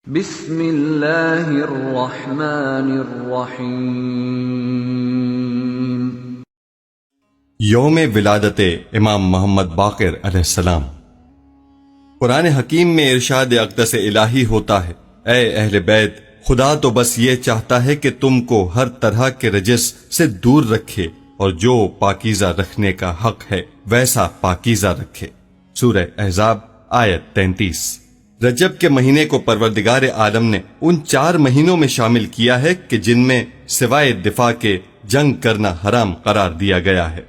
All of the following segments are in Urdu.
بسم اللہ الرحمن الرحیم۔ یوم ولادت امام محمد باقر علیہ السلام۔ قرآن حکیم میں ارشاد اقدس الہی ہوتا ہے، اے اہل بیت، خدا تو بس یہ چاہتا ہے کہ تم کو ہر طرح کے رجس سے دور رکھے اور جو پاکیزہ رکھنے کا حق ہے ویسا پاکیزہ رکھے۔ سورہ احزاب آیت 33۔ رجب کے مہینے کو پروردگار عالم نے ان 4 مہینوں میں شامل کیا ہے کہ جن میں سوائے دفاع کے جنگ کرنا حرام قرار دیا گیا ہے۔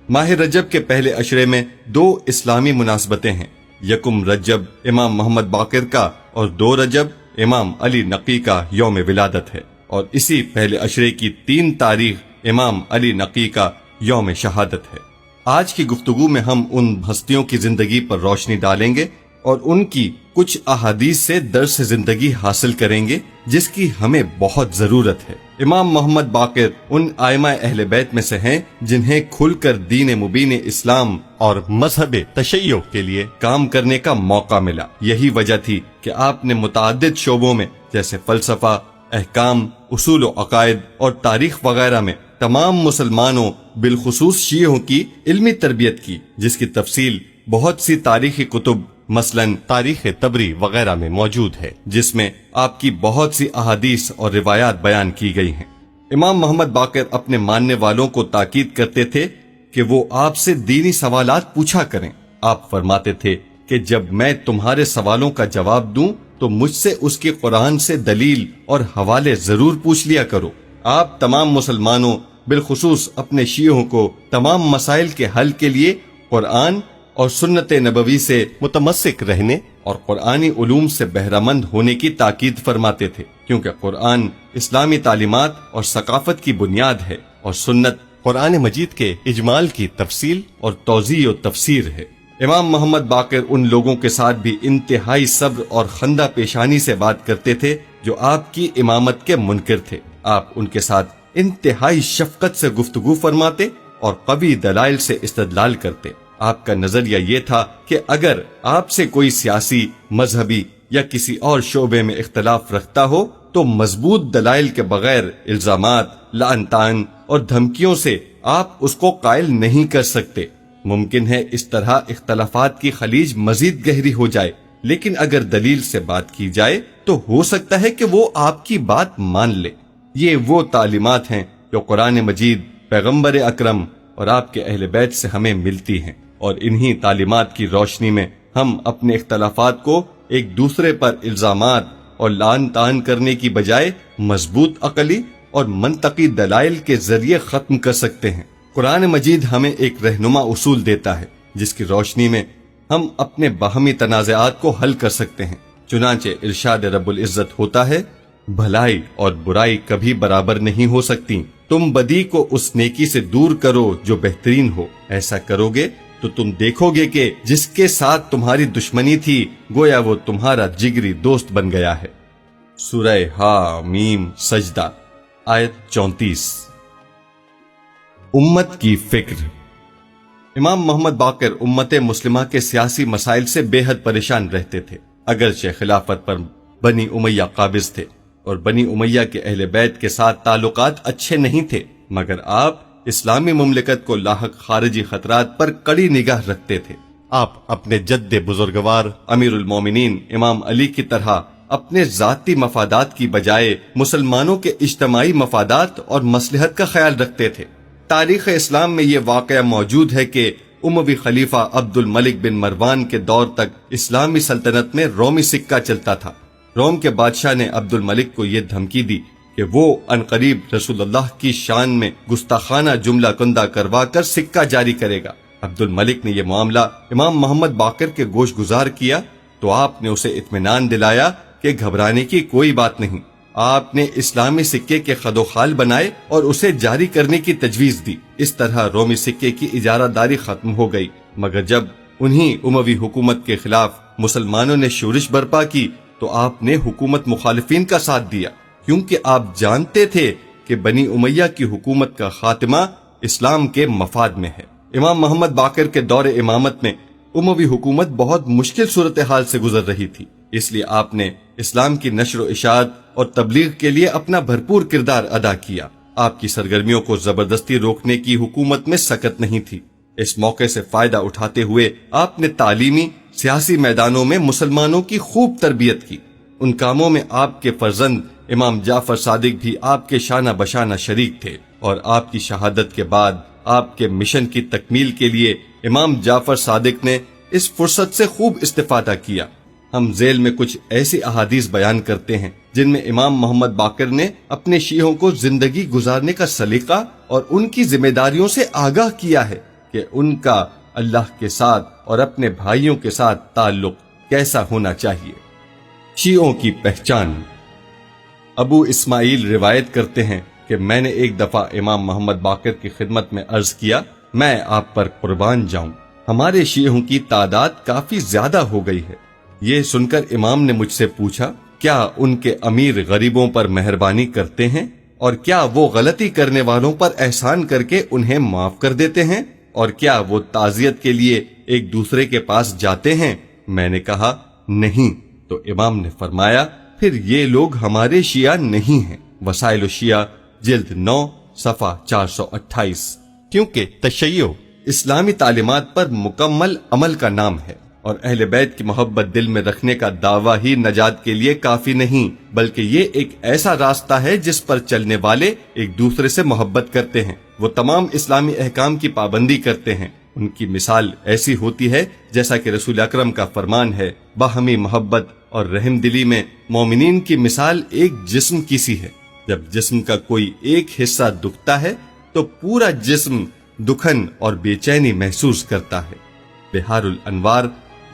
ماہ رجب کے پہلے عشرے میں 2 اسلامی مناسبتیں ہیں، یکم رجب امام محمد باقر کا اور 2 رجب امام علی نقی کا یوم ولادت ہے، اور اسی پہلے عشرے کی 3 تاریخ امام علی نقی کا یوم شہادت ہے۔ آج کی گفتگو میں ہم ان ہستیوں کی زندگی پر روشنی ڈالیں گے اور ان کی کچھ احادیث سے درس زندگی حاصل کریں گے جس کی ہمیں بہت ضرورت ہے۔ امام محمد باقر ان ائمہ اہل بیت میں سے ہیں جنہیں کھل کر دین مبین اسلام اور مذہب تشیع کے لیے کام کرنے کا موقع ملا۔ یہی وجہ تھی کہ آپ نے متعدد شعبوں میں جیسے فلسفہ، احکام، اصول و عقائد اور تاریخ وغیرہ میں تمام مسلمانوں بالخصوص شیعوں کی علمی تربیت کی، جس کی تفصیل بہت سی تاریخی کتب مثلاً تاریخ طبری وغیرہ میں موجود ہے، جس میں آپ کی بہت سی احادیث اور روایات بیان کی گئی ہیں۔ امام محمد باقر اپنے ماننے والوں کو تاکید کرتے تھے کہ وہ آپ سے دینی سوالات پوچھا کریں۔ آپ فرماتے تھے کہ جب میں تمہارے سوالوں کا جواب دوں تو مجھ سے اس کی قرآن سے دلیل اور حوالے ضرور پوچھ لیا کرو۔ آپ تمام مسلمانوں بالخصوص اپنے شیعوں کو تمام مسائل کے حل کے لیے قرآن اور سنت نبوی سے متمسک رہنے اور قرآنی علوم سے بہرہ مند ہونے کی تاکید فرماتے تھے، کیونکہ قرآن اسلامی تعلیمات اور ثقافت کی بنیاد ہے اور سنت قرآن مجید کے اجمال کی تفصیل اور توضیح و تفسیر ہے۔ امام محمد باقر ان لوگوں کے ساتھ بھی انتہائی صبر اور خندہ پیشانی سے بات کرتے تھے جو آپ کی امامت کے منکر تھے۔ آپ ان کے ساتھ انتہائی شفقت سے گفتگو فرماتے اور قوی دلائل سے استدلال کرتے۔ آپ کا نظریہ یہ تھا کہ اگر آپ سے کوئی سیاسی، مذہبی یا کسی اور شعبے میں اختلاف رکھتا ہو تو مضبوط دلائل کے بغیر الزامات، لعن طعن اور دھمکیوں سے آپ اس کو قائل نہیں کر سکتے۔ ممکن ہے اس طرح اختلافات کی خلیج مزید گہری ہو جائے، لیکن اگر دلیل سے بات کی جائے تو ہو سکتا ہے کہ وہ آپ کی بات مان لے۔ یہ وہ تعلیمات ہیں جو قرآن مجید، پیغمبر اکرم اور آپ کے اہل بیت سے ہمیں ملتی ہیں، اور انہی تعلیمات کی روشنی میں ہم اپنے اختلافات کو ایک دوسرے پر الزامات اور لعن طعن کرنے کی بجائے مضبوط عقلی اور منطقی دلائل کے ذریعے ختم کر سکتے ہیں۔ قرآن مجید ہمیں ایک رہنما اصول دیتا ہے جس کی روشنی میں ہم اپنے باہمی تنازعات کو حل کر سکتے ہیں۔ چنانچہ ارشاد رب العزت ہوتا ہے، بھلائی اور برائی کبھی برابر نہیں ہو سکتی، تم بدی کو اس نیکی سے دور کرو جو بہترین ہو، ایسا کرو گے تو تم دیکھو گے کہ جس کے ساتھ تمہاری دشمنی تھی گویا وہ تمہارا جگری دوست بن گیا ہے۔ سورہ حامیم سجدہ آیت 34۔ امت کی فکر۔ امام محمد باقر امت مسلمہ کے سیاسی مسائل سے بے حد پریشان رہتے تھے۔ اگرچہ خلافت پر بنی امیہ قابض تھے اور بنی امیہ کے اہل بیت کے ساتھ تعلقات اچھے نہیں تھے، مگر آپ اسلامی مملکت کو لاحق خارجی خطرات پر کڑی نگاہ رکھتے تھے۔ آپ اپنے جد بزرگوار امیر المومنین امام علی کی طرح اپنے ذاتی مفادات کی بجائے مسلمانوں کے اجتماعی مفادات اور مصلحت کا خیال رکھتے تھے۔ تاریخ اسلام میں یہ واقعہ موجود ہے کہ اموی خلیفہ عبد الملک بن مروان کے دور تک اسلامی سلطنت میں رومی سکہ چلتا تھا۔ روم کے بادشاہ نے عبد الملک کو یہ دھمکی دی کہ وہ عنقریب رسول اللہ کی شان میں گستاخانہ جملہ کندہ کروا کر سکہ جاری کرے گا۔ عبد الملک نے یہ معاملہ امام محمد باقر کے گوش گزار کیا تو آپ نے اسے اطمینان دلایا کہ گھبرانے کی کوئی بات نہیں۔ آپ نے اسلامی سکے کے خد و خال بنائے اور اسے جاری کرنے کی تجویز دی۔ اس طرح رومی سکے کی اجارہ داری ختم ہو گئی، مگر جب انہی اموی حکومت کے خلاف مسلمانوں نے شورش برپا کی تو آپ نے حکومت مخالفین کا ساتھ دیا، کیونکہ آپ جانتے تھے کہ بنی امیہ کی حکومت کا خاتمہ اسلام کے مفاد میں ہے۔ امام محمد باقر کے دور امامت میں اموی حکومت بہت مشکل صورتحال سے گزر رہی تھی۔ اس لیے آپ نے اسلام کی نشر و اشاعت اور تبلیغ کے لیے اپنا بھرپور کردار ادا کیا۔ آپ کی سرگرمیوں کو زبردستی روکنے کی حکومت میں سکت نہیں تھی۔ اس موقع سے فائدہ اٹھاتے ہوئے آپ نے تعلیمی سیاسی میدانوں میں مسلمانوں کی خوب تربیت کی۔ ان کاموں میں آپ کے فرزند امام جعفر صادق بھی آپ کے شانہ بشانہ شریک تھے، اور آپ کی شہادت کے بعد آپ کے مشن کی تکمیل کے لیے امام جعفر صادق نے اس فرصت سے خوب استفادہ کیا۔ ہم ذیل میں کچھ ایسی احادیث بیان کرتے ہیں جن میں امام محمد باقر نے اپنے شیعوں کو زندگی گزارنے کا سلیقہ اور ان کی ذمہ داریوں سے آگاہ کیا ہے کہ ان کا اللہ کے ساتھ اور اپنے بھائیوں کے ساتھ تعلق کیسا ہونا چاہیے۔ شیعوں کی پہچان۔ ابو اسماعیل روایت کرتے ہیں کہ میں نے ایک دفعہ امام محمد باقر کی خدمت میں عرض کیا، میں آپ پر قربان جاؤں، ہمارے شیعوں کی تعداد کافی زیادہ ہو گئی ہے۔ یہ سن کر امام نے مجھ سے پوچھا، کیا ان کے امیر غریبوں پر مہربانی کرتے ہیں، اور کیا وہ غلطی کرنے والوں پر احسان کر کے انہیں معاف کر دیتے ہیں، اور کیا وہ تعزیت کے لیے ایک دوسرے کے پاس جاتے ہیں؟ میں نے کہا نہیں۔ تو امام نے فرمایا، پھر یہ لوگ ہمارے شیعہ نہیں ہیں۔ وسائل الشیعہ جلد 9 صفحہ 428۔ کیونکہ تشیع اسلامی تعلیمات پر مکمل عمل کا نام ہے، اور اہل بیت کی محبت دل میں رکھنے کا دعویٰ ہی نجات کے لیے کافی نہیں، بلکہ یہ ایک ایسا راستہ ہے جس پر چلنے والے ایک دوسرے سے محبت کرتے ہیں، وہ تمام اسلامی احکام کی پابندی کرتے ہیں۔ ان کی مثال ایسی ہوتی ہے جیسا کہ رسول اکرم کا فرمان ہے، باہمی محبت اور رحم دلی میں مومنین کی مثال ایک جسم کی سی ہے۔ جب جسم کا کوئی ایک حصہ دکھتا ہے تو پورا جسم دکھن اور بے چینی محسوس کرتا ہے۔ بہار الانوار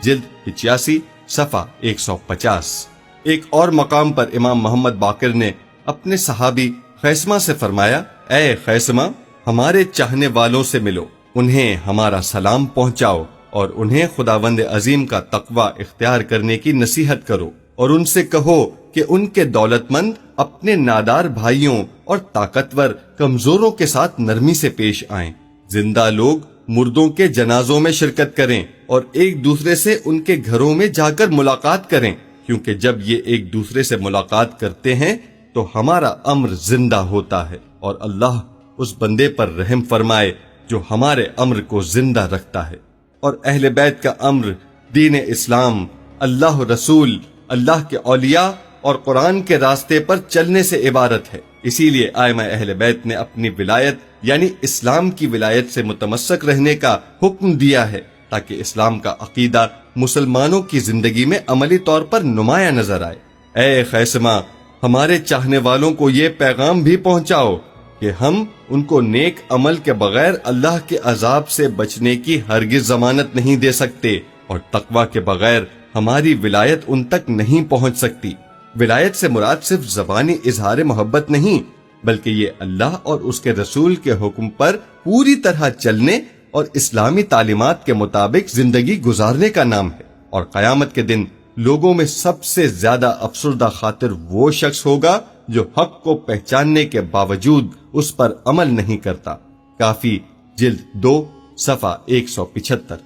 جلد 85 صفحہ 150۔ ایک اور مقام پر امام محمد باقر نے اپنے صحابی خیثمہ سے فرمایا، اے خیثمہ، ہمارے چاہنے والوں سے ملو، انہیں ہمارا سلام پہنچاؤ، اور انہیں خداوند عظیم کا تقوی اختیار کرنے کی نصیحت کرو، اور ان سے کہو کہ ان کے دولت مند اپنے نادار بھائیوں اور طاقتور کمزوروں کے ساتھ نرمی سے پیش آئیں۔ زندہ لوگ مردوں کے جنازوں میں شرکت کریں اور ایک دوسرے سے ان کے گھروں میں جا کر ملاقات کریں، کیونکہ جب یہ ایک دوسرے سے ملاقات کرتے ہیں تو ہمارا امر زندہ ہوتا ہے، اور اللہ اس بندے پر رحم فرمائے جو ہمارے امر کو زندہ رکھتا ہے۔ اور اہل بیت کا امر دین اسلام، اللہ رسول، اللہ کے اولیاء اور قرآن کے راستے پر چلنے سے عبارت ہے۔ اسی لیے ائمہ اہل بیت نے اپنی ولایت یعنی اسلام کی ولایت سے متمسک رہنے کا حکم دیا ہے، تاکہ اسلام کا عقیدہ مسلمانوں کی زندگی میں عملی طور پر نمایاں نظر آئے۔ اے خیثمہ، ہمارے چاہنے والوں کو یہ پیغام بھی پہنچاؤ کہ ہم ان کو نیک عمل کے بغیر اللہ کے عذاب سے بچنے کی ہرگز ضمانت نہیں دے سکتے، اور تقوی کے بغیر ہماری ولایت ان تک نہیں پہنچ سکتی۔ ولایت سے مراد صرف زبانی اظہار محبت نہیں، بلکہ یہ اللہ اور اس کے رسول کے حکم پر پوری طرح چلنے اور اسلامی تعلیمات کے مطابق زندگی گزارنے کا نام ہے۔ اور قیامت کے دن لوگوں میں سب سے زیادہ افسردہ خاطر وہ شخص ہوگا جو حق کو پہچاننے کے باوجود اس پر عمل نہیں کرتا۔ کافی جلد 2 صفحہ 175۔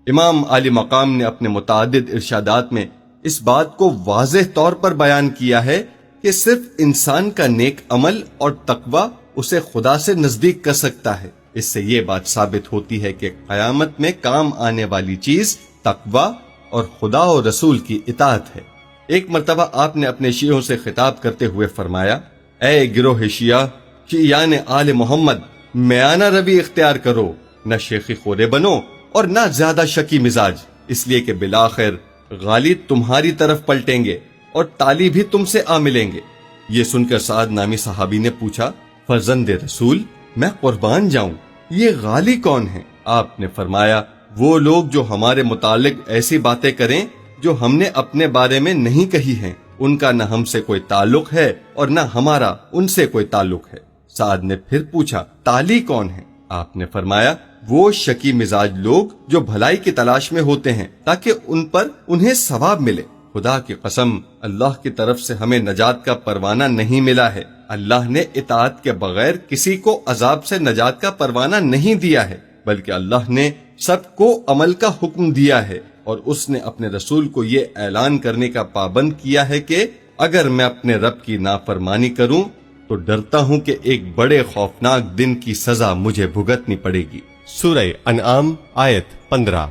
امام عالی مقام نے اپنے متعدد ارشادات میں اس بات کو واضح طور پر بیان کیا ہے کہ صرف انسان کا نیک عمل اور تقوی اسے خدا سے نزدیک کر سکتا ہے۔ اس سے یہ بات ثابت ہوتی ہے کہ قیامت میں کام آنے والی چیز تقوی اور خدا و رسول کی اطاعت ہے۔ ایک مرتبہ آپ نے اپنے شیعوں سے خطاب کرتے ہوئے فرمایا، اے گروہ شیعہ، شیعان آل محمد، میانہ روی اختیار کرو، نہ شیخی خورے بنو اور نہ زیادہ شکی مزاج، اس لیے کہ بالآخر غالب تمہاری طرف پلٹیں گے اور تالی بھی تم سے آ ملیں گے۔ یہ سن کر سعد نامی صحابی نے پوچھا، فرزند رسول، میں قربان جاؤں، یہ غالی کون ہیں؟ آپ نے فرمایا، وہ لوگ جو ہمارے متعلق ایسی باتیں کریں جو ہم نے اپنے بارے میں نہیں کہی ہیں، ان کا نہ ہم سے کوئی تعلق ہے اور نہ ہمارا ان سے کوئی تعلق ہے۔ سعد نے پھر پوچھا، تالی کون ہیں؟ آپ نے فرمایا، وہ شکی مزاج لوگ جو بھلائی کی تلاش میں ہوتے ہیں تاکہ ان پر انہیں ثواب ملے۔ خدا کی قسم، اللہ کی طرف سے ہمیں نجات کا پروانہ نہیں ملا ہے۔ اللہ نے اطاعت کے بغیر کسی کو عذاب سے نجات کا پروانہ نہیں دیا ہے، بلکہ اللہ نے سب کو عمل کا حکم دیا ہے، اور اس نے اپنے رسول کو یہ اعلان کرنے کا پابند کیا ہے کہ اگر میں اپنے رب کی نافرمانی کروں تو ڈرتا ہوں کہ ایک بڑے خوفناک دن کی سزا مجھے بھگتنی پڑے گی۔ سورہ انعام آیت 15۔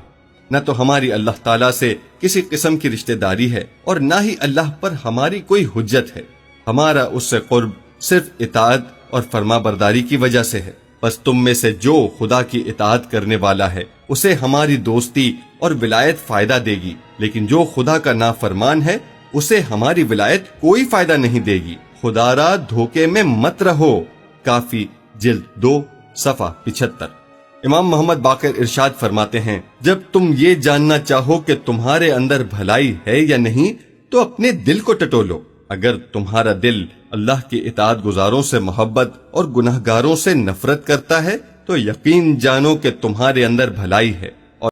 نہ تو ہماری اللہ تعالیٰ سے کسی قسم کی رشتہ داری ہے اور نہ ہی اللہ پر ہماری کوئی حجت ہے، ہمارا اس سے قرب صرف اطاعت اور فرما برداری کی وجہ سے ہے۔ بس تم میں سے جو خدا کی اطاعت کرنے والا ہے اسے ہماری دوستی اور ولایت فائدہ دے گی، لیکن جو خدا کا نافرمان ہے اسے ہماری ولایت کوئی فائدہ نہیں دے گی۔ خدا را دھوکے میں مت رہو۔ کافی جلد 2 صفحہ 75۔ امام محمد باقر ارشاد فرماتے ہیں، جب تم یہ جاننا چاہو کہ تمہارے اندر بھلائی ہے یا نہیں تو اپنے دل کو ٹٹولو۔ اگر تمہارا دل اللہ کی اطاعت گزاروں سے محبت اور گناہگاروں سے نفرت کرتا ہے تو یقین جانو کہ تمہارے اندر بھلائی ہے۔